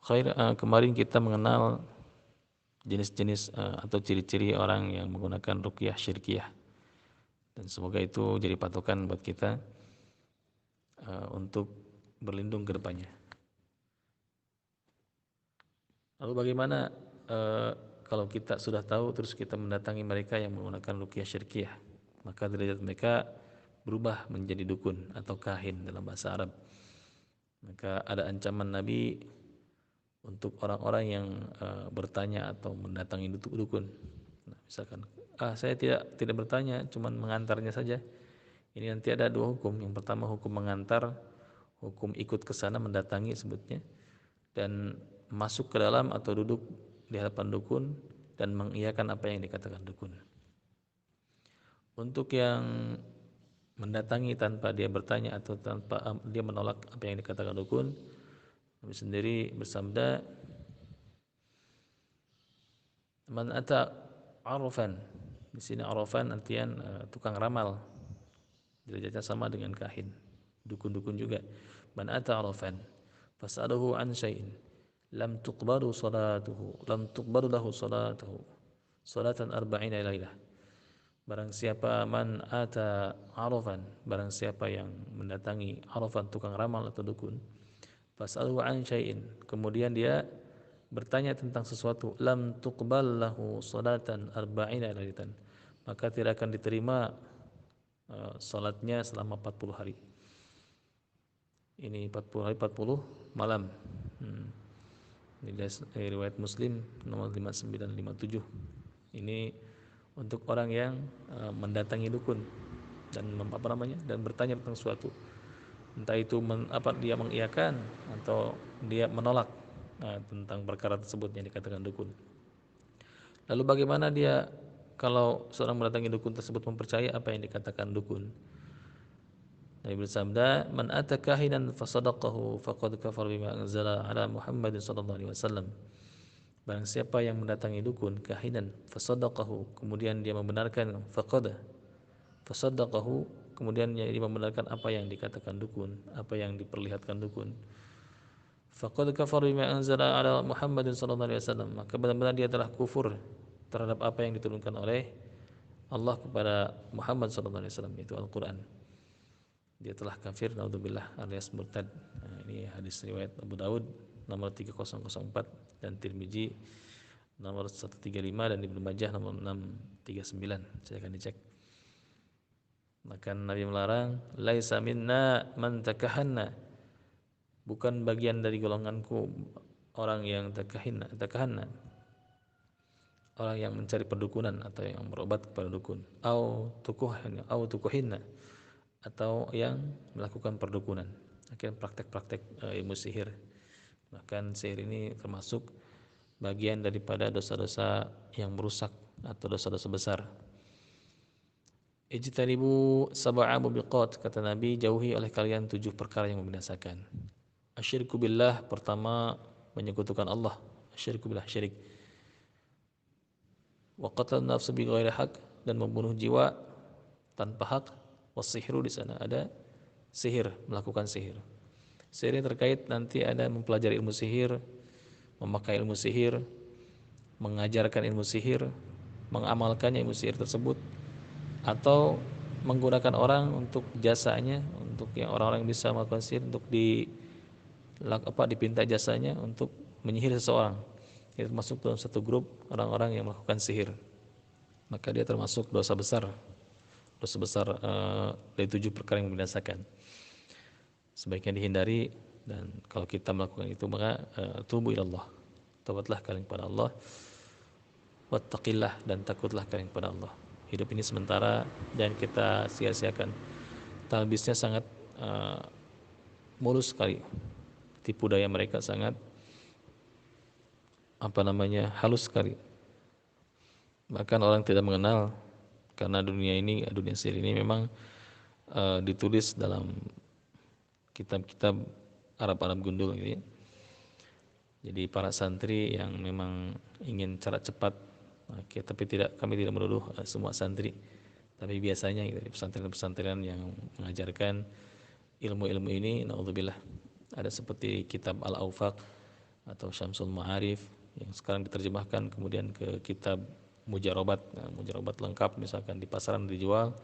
Khair, kemarin kita mengenal jenis-jenis atau ciri-ciri orang yang menggunakan ruqyah syirkiyah, dan semoga itu jadi patokan buat kita untuk berlindung ke depannya. Lalu bagaimana kalau kita sudah tahu terus kita mendatangi mereka yang menggunakan ruqyah syirkiyah, maka derajat mereka berubah menjadi dukun atau kahin dalam bahasa Arab. Maka ada ancaman Nabi untuk orang-orang yang bertanya atau mendatangi dukun. Nah, misalkan, saya tidak bertanya, cuman mengantarnya saja. Ini nanti ada dua hukum. Yang pertama hukum mengantar, hukum ikut ke sana mendatangi sebutnya, dan masuk ke dalam atau duduk di hadapan dukun dan mengiyakan apa yang dikatakan dukun. Untuk yang mendatangi tanpa dia bertanya atau tanpa dia menolak apa yang dikatakan dukun, Nabi sendiri bersabda, "Man ata arufan." Di sini arufan artian tukang ramal. Derajatnya sama dengan kahin. Dukun-dukun juga. Man ata arufan fas'aluhu an syai'in lam tuqbalu lahu salatuhu salatan arba'ina lailah. Barang siapa man ata arafan, barang siapa yang mendatangi arafan, tukang ramal atau dukun, fas'aluhu an syai'in, kemudian dia bertanya tentang sesuatu, lam tuqbal lahu salatan arba'ina lailatan, maka tidak akan diterima salatnya selama 40 hari. Ini 40 hari 40 malam. Ini riwayat Muslim nomor 5957. Ini untuk orang yang mendatangi dukun dan dan bertanya tentang sesuatu, entah itu dia mengiyakan atau dia menolak tentang perkara tersebut yang dikatakan dukun. Lalu bagaimana dia kalau seorang mendatangi dukun tersebut mempercayai apa yang dikatakan dukun? Nabi bersabda, "Man ata kahinan fasadaqahu faqad kafara bima anzala ala Muhammadin sallallahu alaihi wasallam." Barang siapa yang mendatangi dukun, kahinan, fasadaqahu, kemudian dia membenarkan, fasadaqahu, kemudian dia membenarkan apa yang dikatakan dukun, apa yang diperlihatkan dukun, faqad kafara bima anzala ala Muhammadin sallallahu alaihi wasallam, maka benar-benar dia telah kufur terhadap apa yang diturunkan oleh Allah kepada Muhammad sallallahu alaihi wasallam, yaitu Al-Qur'an. Dia telah kafir, naudzubillah, alias murtad. Ini hadis riwayat Abu Daud nomor 3004 dan Tirmizi nomor 135 dan Ibnu Majah nomor 639. Saya akan dicek. Maka Nabi melarang, laisa minna man takahanna, bukan bagian dari golonganku orang yang takahanna, orang yang mencari perdukunan atau yang berobat kepada dukun, au tukuhinna, atau yang melakukan perdukunan, akhirnya praktek-praktek ilmu sihir. Bahkan sihir ini termasuk bagian daripada dosa-dosa yang merusak atau dosa-dosa besar. Ijtanibu sab'a mubiqat, kata Nabi, jauhi oleh kalian 7 perkara yang membinasakan. Asyirku billah, pertama menyekutukan Allah, asyirku billah, syirik. Wa qatl nafs bi ghairi haq, dan membunuh jiwa tanpa hak. Wasihru, di sana ada sihir, melakukan sihir. Sihir ini terkait nanti ada mempelajari ilmu sihir, memakai ilmu sihir, mengajarkan ilmu sihir, mengamalkannya ilmu sihir tersebut, atau menggunakan orang untuk jasanya, untuk yang orang-orang yang bisa melakukan sihir, untuk dipinta jasanya untuk menyihir seseorang. Itu termasuk dalam satu grup orang-orang yang melakukan sihir. Maka dia termasuk dosa besar dari 7 perkara yang membinasakan. Sebaiknya dihindari, dan kalau kita melakukan itu maka tubu ilallah, taubatlah kalian kepada Allah, wattaqillah, dan takutlah kalian kepada Allah. Hidup ini sementara dan kita sia-siakan. Talbisnya sangat mulus sekali, tipu daya mereka sangat halus sekali. Bahkan orang tidak mengenal, karena dunia sihir ini memang ditulis dalam kitab-kitab Arab gundul gitu ya. Jadi para santri yang memang ingin cara cepat, tapi kami tidak menuduh semua santri, tapi biasanya gitu, pesantren-pesantren yang mengajarkan ilmu-ilmu ini, naudzubillah, ada seperti kitab Al-Awfaq atau Syamsul Ma'arif yang sekarang diterjemahkan kemudian ke kitab Mujarobat. Nah, Mujarobat lengkap misalkan di pasaran dijual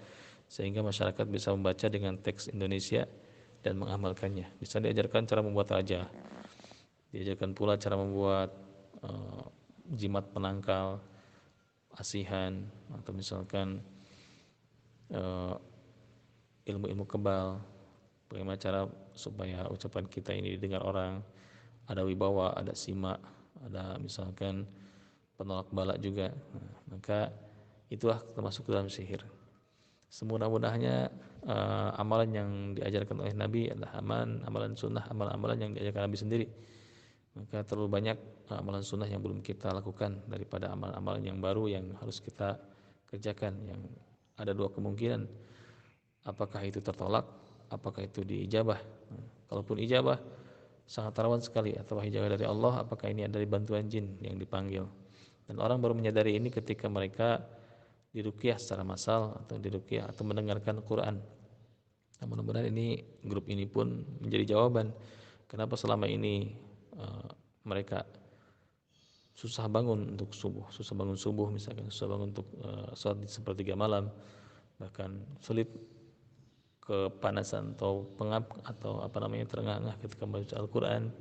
sehingga masyarakat bisa membaca dengan teks Indonesia dan mengamalkannya. Bisa diajarkan cara membuat raja, diajarkan pula cara membuat jimat penangkal, asihan, atau misalkan ilmu-ilmu kebal, bagaimana cara supaya ucapan kita ini didengar orang, ada wibawa, ada simak, ada misalkan penolak bala juga. Nah, maka itulah termasuk dalam sihir. Semudah-mudahnya amalan yang diajarkan oleh Nabi adalah amalan sunnah, amalan-amalan yang diajarkan Nabi sendiri. Maka terlalu banyak amalan sunnah yang belum kita lakukan daripada amalan-amalan yang baru yang harus kita kerjakan. Yang ada dua kemungkinan, apakah itu tertolak, apakah itu diijabah. Kalaupun ijabah, sangat rawan sekali atau ijabah dari Allah, apakah ini dari bantuan jin yang dipanggil. Dan orang baru menyadari ini ketika mereka diruqyah secara massal atau diruqyah atau mendengarkan Quran. Nah, mudah-mudahan ini grup ini pun menjadi jawaban kenapa selama ini mereka susah bangun untuk subuh, susah bangun subuh misalkan, susah bangun untuk sholat di sepertiga malam, bahkan sulit kepanasan atau pengap atau terengah-engah ketika membaca Al-Quran,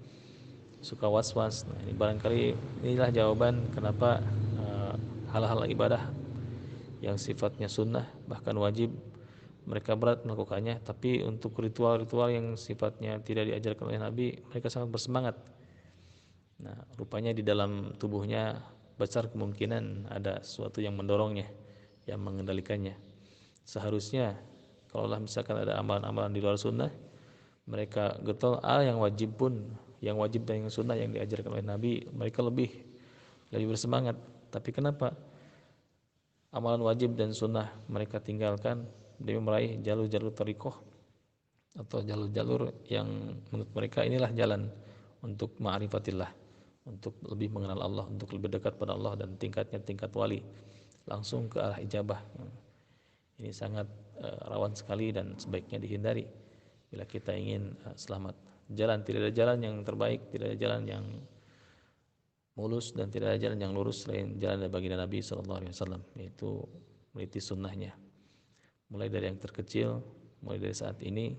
suka was-was. Nah, ini barangkali inilah jawaban kenapa hal-hal ibadah yang sifatnya sunnah bahkan wajib mereka berat melakukannya, tapi untuk ritual-ritual yang sifatnya tidak diajarkan oleh Nabi mereka sangat bersemangat. Nah, rupanya di dalam tubuhnya besar kemungkinan ada sesuatu yang mendorongnya, yang mengendalikannya. Seharusnya kalau misalkan ada amalan-amalan di luar sunnah, mereka getol yang wajib pun, yang wajib dan yang sunnah yang diajarkan oleh Nabi, mereka lebih bersemangat. Tapi kenapa amalan wajib dan sunnah mereka tinggalkan demi meraih jalur-jalur thariqah atau jalur-jalur yang menurut mereka inilah jalan untuk ma'rifatillah, untuk lebih mengenal Allah, untuk lebih dekat pada Allah dan tingkatnya tingkat wali, langsung ke arah ijabah. Ini sangat rawan sekali dan sebaiknya dihindari bila kita ingin selamat. Tidak ada jalan yang terbaik, tidak ada jalan yang mulus dan tidak ada jalan yang lurus selain jalan dari baginda Nabi SAW, yaitu meniti sunnahnya. Mulai dari yang terkecil, mulai dari saat ini,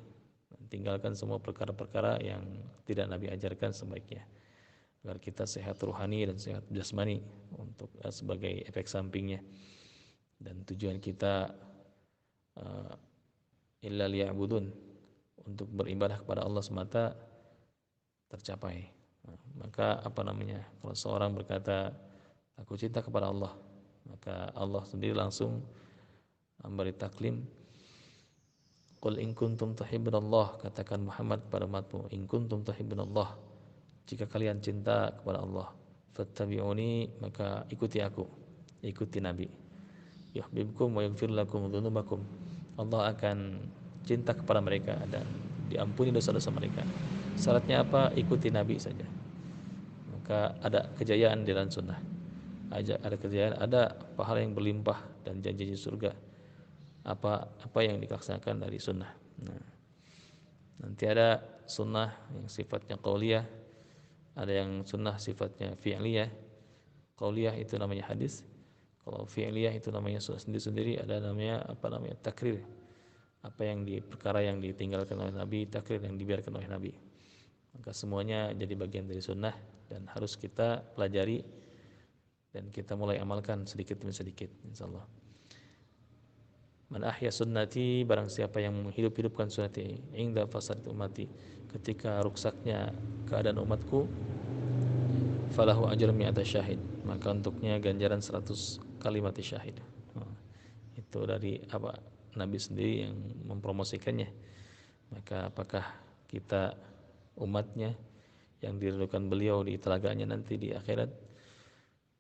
tinggalkan semua perkara-perkara yang tidak Nabi ajarkan sebaiknya, agar kita sehat ruhani dan sehat jasmani untuk sebagai efek sampingnya. Dan tujuan kita illa liya'budun, untuk beribadah kepada Allah semata tercapai. Nah, maka kalau seorang berkata aku cinta kepada Allah, maka Allah sendiri langsung memberi taklim, qul in kuntum tuhibbunallah, katakan Muhammad pada umatmu, in kuntum tuhibbunallah, jika kalian cinta kepada Allah, fattabi'uni, maka ikuti aku, ikuti Nabi, yuhibbukum wa yaghfir lakum dzunubakum, Allah akan cinta kepada mereka dan diampuni dosa-dosa mereka. Syaratnya apa? Ikuti Nabi saja. Maka ada kejayaan di dalam sunnah, ada kejayaan, ada pahala yang berlimpah dan janji surga apa yang dilaksanakan dari sunnah. Nah, nanti ada sunnah yang sifatnya qauliyah, ada yang sunnah sifatnya fi'liyah. Qauliyah itu namanya hadis, kalau fi'liyah itu namanya sendiri-sendiri, ada namanya takrir, perkara yang ditinggalkan oleh Nabi, takrir yang dibiarkan oleh Nabi. Maka semuanya jadi bagian dari sunnah dan harus kita pelajari dan kita mulai amalkan sedikit demi sedikit, insyaallah. Man ahya sunnati, barang siapa yang menghidup-hidupkan sunnati, ingda fasad ummati, ketika ruksaknya keadaan umatku, falahu ajrun mi'ata syahid, maka untuknya ganjaran 100 kali mati syahid. Itu dari Nabi sendiri yang mempromosikannya. Maka apakah kita umatnya yang dirindukan beliau di telaganya nanti di akhirat,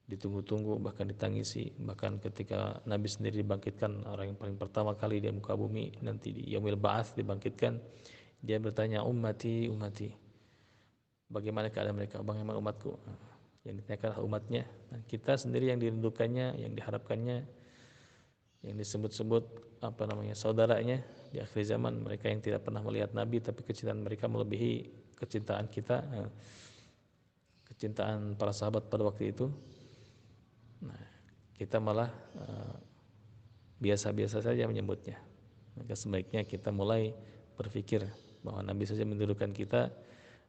ditunggu-tunggu bahkan ditangisi, bahkan ketika Nabi sendiri dibangkitkan, orang yang paling pertama kali di muka bumi nanti di yaumil ba'ats dibangkitkan, dia bertanya, ummati, ummati, bagaimana keadaan mereka, bagaimana umatku? Yang ditanyakan umatnya. Dan kita sendiri yang dirindukannya, yang diharapkannya, yang disebut-sebut saudaranya di akhir zaman, mereka yang tidak pernah melihat Nabi tapi kecintaan mereka melebihi kecintaan kita. kecintaan para sahabat pada waktu itu, nah, kita malah biasa-biasa saja menyebutnya. Maka sebaiknya kita mulai berpikir bahwa Nabi saja mendulukan kita,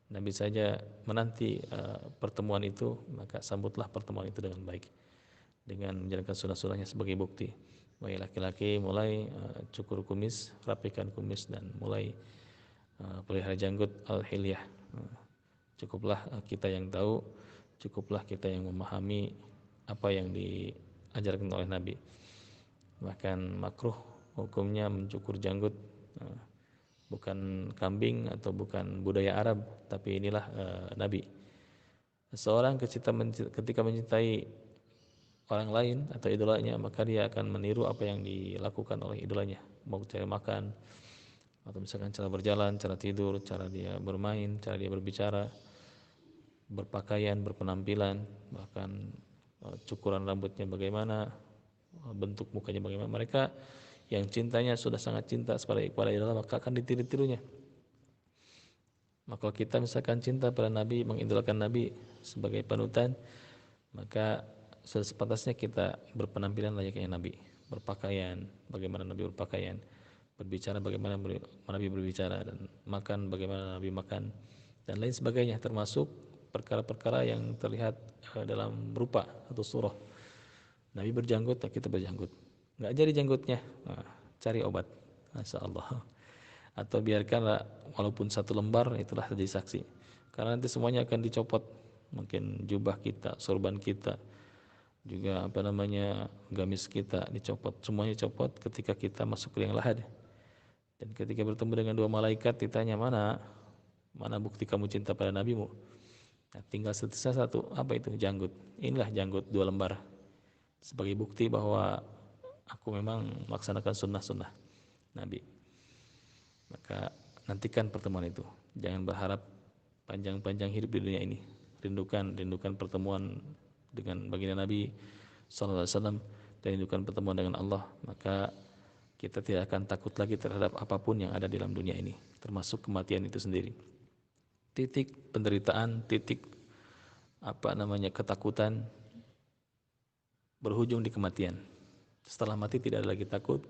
Nabi saja menanti pertemuan itu, maka sambutlah pertemuan itu dengan baik, dengan menjalankan sunnah-sunnahnya sebagai bukti. Bagi laki-laki mulai cukur kumis, rapikan kumis, dan mulai pelihara janggut al-hilyah. Cukuplah kita yang tahu, cukuplah kita yang memahami apa yang diajarkan oleh Nabi. Bahkan makruh hukumnya mencukur janggut, bukan kambing atau bukan budaya Arab, tapi inilah Nabi. Seorang ketika mencintai orang lain atau idolanya, maka dia akan meniru apa yang dilakukan oleh idolanya, mau cari makan, atau misalkan cara berjalan, cara tidur, cara dia bermain, cara dia berbicara, berpakaian, berpenampilan, bahkan cukuran rambutnya bagaimana, bentuk mukanya bagaimana. Mereka yang cintanya sudah sangat cinta kepada idola, maka akan ditiru-tirunya. Maka kalau kita misalkan cinta pada Nabi, mengidolakan Nabi sebagai panutan, maka sudah sepantasnya kita berpenampilan layaknya Nabi, berpakaian bagaimana Nabi berpakaian, berbicara bagaimana Nabi berbicara, dan makan bagaimana Nabi makan, dan lain sebagainya, termasuk perkara-perkara yang terlihat dalam rupa atau surah. Nabi berjanggut, kita berjanggut. Nggak jadi janggutnya, cari obat, Masya Allah. Atau biarkanlah walaupun 1 lembar, itulah jadi saksi. Karena nanti semuanya akan dicopot, mungkin jubah kita, sorban kita, juga gamis kita dicopot, semuanya copot ketika kita masuk ke liang lahat. Dan ketika bertemu dengan 2 malaikat ditanya, mana bukti kamu cinta pada nabimu? Nah, tinggal sisa 1, apa itu? Janggut. Inilah janggut 2 lembar sebagai bukti bahwa aku memang melaksanakan sunnah-sunnah Nabi. Maka nantikan pertemuan itu. Jangan berharap panjang-panjang hidup di dunia ini. Rindukan pertemuan dengan baginda Nabi SAW, dan rindukan pertemuan dengan Allah. Maka kita tidak akan takut lagi terhadap apapun yang ada di dalam dunia ini, termasuk kematian itu sendiri. Titik penderitaan, titik ketakutan berujung di kematian. Setelah mati tidak ada lagi takut,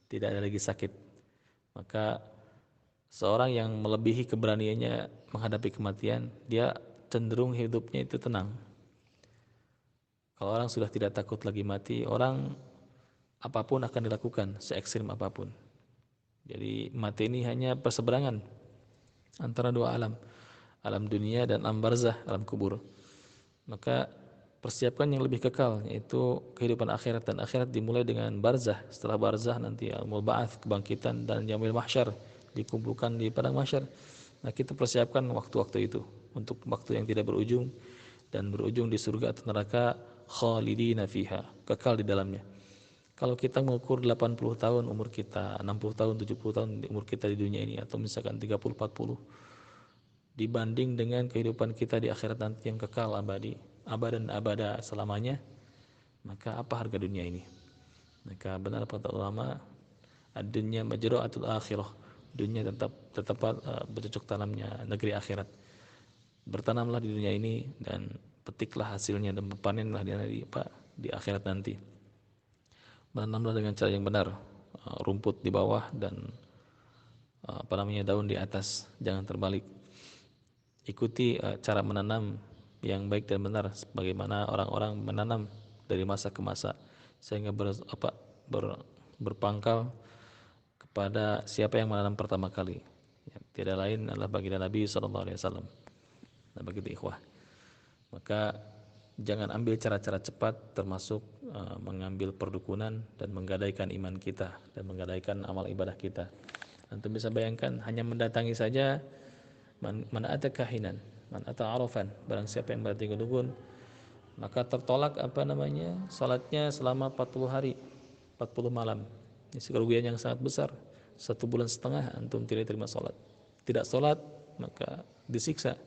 tidak ada lagi sakit. Maka seorang yang melebihi keberaniannya menghadapi kematian, dia cenderung hidupnya itu tenang. Kalau orang sudah tidak takut lagi mati, orang apapun akan dilakukan, se-ekstrim apapun. Jadi mati ini hanya perseberangan antara 2 alam, alam dunia dan alam barzah, alam kubur. Maka persiapkan yang lebih kekal, yaitu kehidupan akhirat. Dan akhirat dimulai dengan barzah. Setelah barzah nanti alamul ba'ats, kebangkitan, dan yaumil mahsyar, dikumpulkan di padang mahsyar. Nah, kita persiapkan waktu-waktu itu untuk waktu yang tidak berujung, dan berujung di surga atau neraka, khalidina fiha, kekal di dalamnya. Kalau kita mengukur 80 tahun umur kita, 60 tahun, 70 tahun umur kita di dunia ini, atau misalkan 30-40, dibanding dengan kehidupan kita di akhirat nanti yang kekal abadi, abadan abada selamanya, maka apa harga dunia ini? Maka benar kata ulama, ad-dunya majra'atul akhirah, dunia tetap bercocok tanamnya negeri akhirat. Bertanamlah di dunia ini dan petiklah hasilnya, dan panenlah di akhirat nanti. Menanamlah dengan cara yang benar, rumput di bawah dan daun di atas, jangan terbalik. Ikuti cara menanam yang baik dan benar, bagaimana orang-orang menanam dari masa ke masa, sehingga berpangkal kepada siapa yang menanam pertama kali. Ya, tidak lain adalah baginda Nabi SAW. Nah, begitu ikhwah. Maka jangan ambil cara-cara cepat, termasuk mengambil perdukunan dan menggadaikan iman kita dan menggadaikan amal ibadah kita. Antum bisa bayangkan, hanya mendatangi saja, man ata kahinan, man ata arafan, barang siapa yang berdatangi dukun, maka tertolak salatnya selama 40 hari 40 malam. Ini kerugian yang sangat besar. 1,5 bulan antum tidak terima salat. Tidak salat maka disiksa.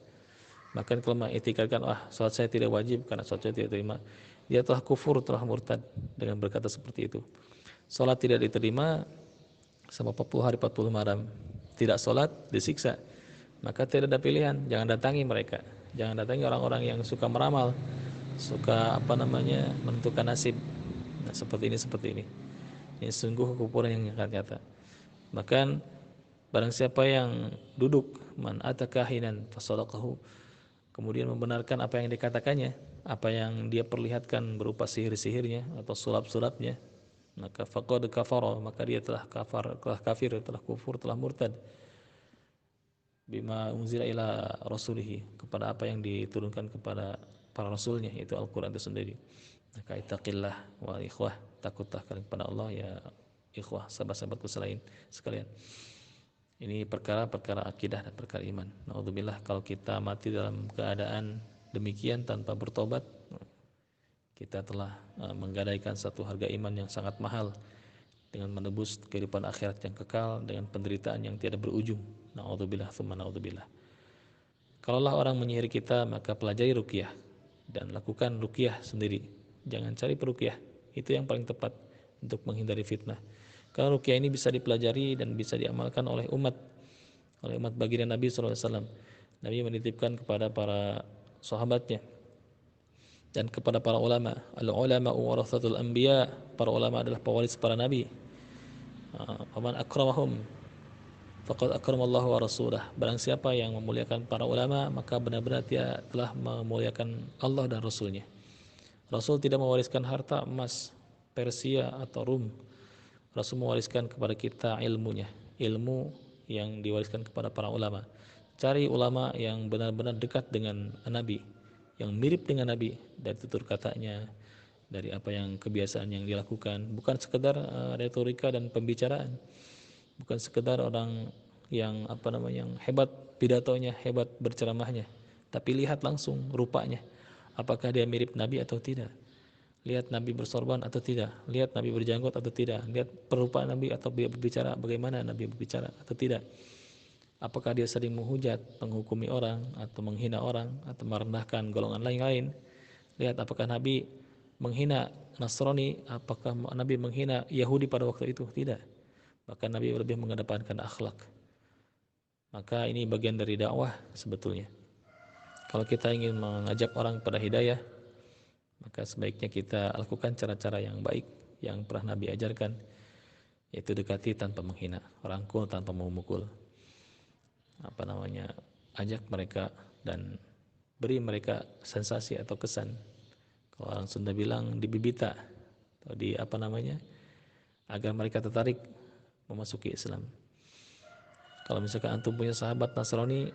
Bahkan kalau mengiktikadkan, salat saya tidak wajib karena salat saya tidak terima, dia telah kufur, telah murtad dengan berkata seperti itu. Salat tidak diterima selama 40 hari 40 malam, tidak salat disiksa. Maka tidak ada pilihan, jangan datangi mereka. Jangan datangi orang-orang yang suka meramal, suka menentukan nasib. Nah, seperti ini. Ini sungguh kekufuran yang nyata. Bahkan barang siapa yang duduk man atakahinan fasadaqahu, kemudian membenarkan apa yang dikatakannya, apa yang dia perlihatkan berupa sihir-sihirnya atau sulap-sulapnya, maka faqad kafara, maka dia telah kafir, telah kufur, telah murtad bima unzila ila rasulihi, kepada apa yang diturunkan kepada para rasulnya, yaitu Al-Quran itu sendiri. Maka ittaqillah wa ikhwah, takutlah kalian kepada Allah ya ikhwah, sahabat-sahabatku sekalian. Ini perkara-perkara akidah dan perkara iman. Naudzubillah, kalau kita mati dalam keadaan demikian tanpa bertobat, kita telah menggadaikan satu harga iman yang sangat mahal dengan menebus kehidupan akhirat yang kekal dengan penderitaan yang tiada berujung. Naudzubillah tsumma naudzubillah. Kalaulah orang menyihir kita, maka pelajari ruqyah dan lakukan ruqyah sendiri. Jangan cari peruqyah. Itu yang paling tepat untuk menghindari fitnah. Karena ruqyah ini bisa dipelajari dan bisa diamalkan oleh umat baginda Nabi SAW. Nabi menitipkan kepada para sahabatnya dan kepada para ulama. Al-ulama warathatul anbiya, para ulama adalah pewaris para nabi. Faman akramahum faqad akramallahu wa rasulah. Barang siapa yang memuliakan para ulama, maka benar-benar dia telah memuliakan Allah dan Rasulnya. Rasul tidak mewariskan harta emas Persia atau Rum. Rasul mewariskan kepada kita ilmunya, ilmu yang diwariskan kepada para ulama. Cari ulama yang benar-benar dekat dengan Nabi, yang mirip dengan Nabi dari tutur katanya, dari apa yang kebiasaan yang dilakukan, bukan sekedar retorika dan pembicaraan, bukan sekedar orang yang yang hebat pidatonya, hebat berceramahnya, tapi lihat langsung rupanya, apakah dia mirip Nabi atau tidak. Lihat Nabi bersorban atau tidak, lihat Nabi berjanggot atau tidak, lihat perupaan Nabi atau dia berbicara, bagaimana Nabi berbicara atau tidak. Apakah dia sering menghujat, menghukumi orang, atau menghina orang, atau merendahkan golongan lain-lain. Lihat apakah Nabi menghina Nasrani, apakah Nabi menghina Yahudi pada waktu itu. Tidak. Bahkan Nabi lebih mengedepankan akhlak. Maka ini bagian dari dakwah sebetulnya. Kalau kita ingin mengajak orang pada hidayah, maka sebaiknya kita lakukan cara-cara yang baik yang pernah Nabi ajarkan, yaitu dekati tanpa menghina, rangkul tanpa memukul, ajak mereka dan beri mereka sensasi atau kesan. Kalau orang Sunda bilang dibibita atau agar mereka tertarik memasuki Islam. Kalau misalkan antum punya sahabat Nasrani,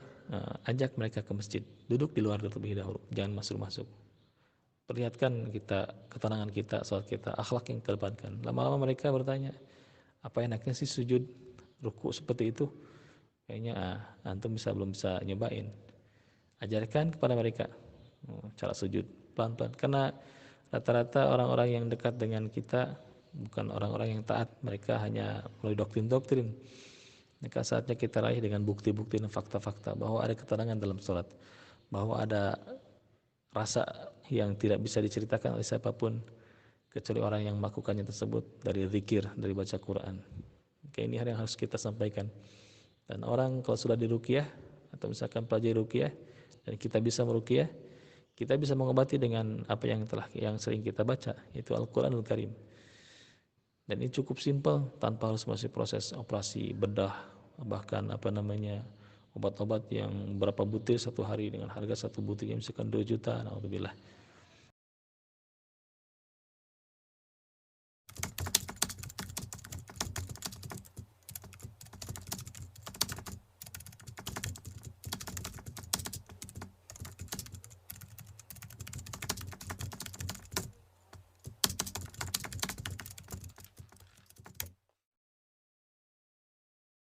ajak mereka ke masjid, duduk di luar terlebih dahulu, jangan masuk-masuk. Perlihatkan kita ketenangan kita, salat kita, akhlak yang kedepankan. Lama-lama mereka bertanya, apa enaknya sih sujud ruku seperti itu? Kayaknya antum belum bisa nyobain. Ajarkan kepada mereka cara sujud pelan-pelan. Karena rata-rata orang-orang yang dekat dengan kita bukan orang-orang yang taat, mereka hanya melalui doktrin-doktrin. Maka saatnya kita raih dengan bukti-bukti dan fakta-fakta bahwa ada ketenangan dalam salat, bahwa ada rasa yang tidak bisa diceritakan oleh siapapun kecuali orang yang melakukannya tersebut, dari zikir, dari baca Quran. Oke, ini hal yang harus kita sampaikan. Dan orang kalau sudah diruqyah atau misalkan pelajari ruqyah dan kita bisa meruqyah, kita bisa mengobati dengan apa yang sering kita baca, yaitu Al-Quranul Karim. Dan ini cukup simpel tanpa harus masih proses operasi bedah, bahkan obat-obat yang berapa butir satu hari dengan harga satu butir yang misalkan 2 juta, naudzubillah.